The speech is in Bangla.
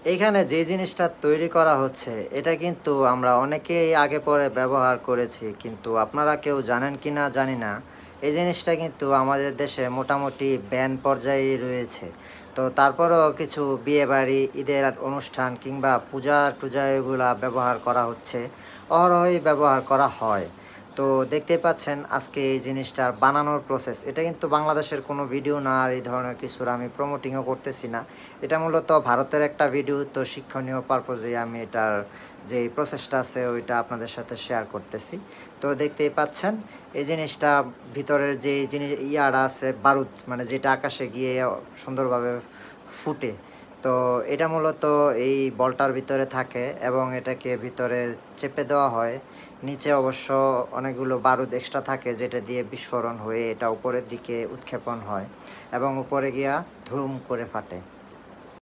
এইখানে যে জিনিসটা তৈরি করা হচ্ছে এটা কিন্তু আমরা অনেকেই আগে পরে ব্যবহার করেছি, কিন্তু আপনারা কেউ জানেন কি না জানি না। এই জিনিসটা কিন্তু আমাদের দেশে মোটামুটি ব্যান পর্যায়ে রয়েছে। তো তারপরেও কিছু বিয়েবাড়ি, ঈদের অনুষ্ঠান কিংবা পূজা-টুজায় এগুলা ব্যবহার করা হচ্ছে। অহরহই ব্যবহার করা হয়। তো দেখতেই পাচ্ছেন আজকে এই জিনিসটার বানানোর প্রসেস। এটা কিন্তু বাংলাদেশের কোনো ভিডিও না, আর এই ধরনের কিছুর আমি প্রমোটিংও করতেছি না। এটা মূলত ভারতের একটা ভিডিও, তো শিক্ষণীয় পারপোজে আমি এটার যেই প্রসেসটা আছে ওইটা আপনাদের সাথে শেয়ার করতেছি। তো দেখতেই পাচ্ছেন এই জিনিসটা ভিতরের যে জিনিস ইয়াটা আছে বারুদ, মানে যেটা আকাশে গিয়ে সুন্দরভাবে ফুটে। তো এটা মূলত এই বলটার ভিতরে থাকে এবং এটাকে ভিতরে চেপে দেওয়া হয়। নিচে অবশ্য অনেকগুলো বারুদ এক্সট্রা থাকে যেটা দিয়ে বিস্ফোরণ হয়ে এটা উপরের দিকে উৎক্ষেপণ হয় এবং উপরে গিয়া ধুম করে ফাটে।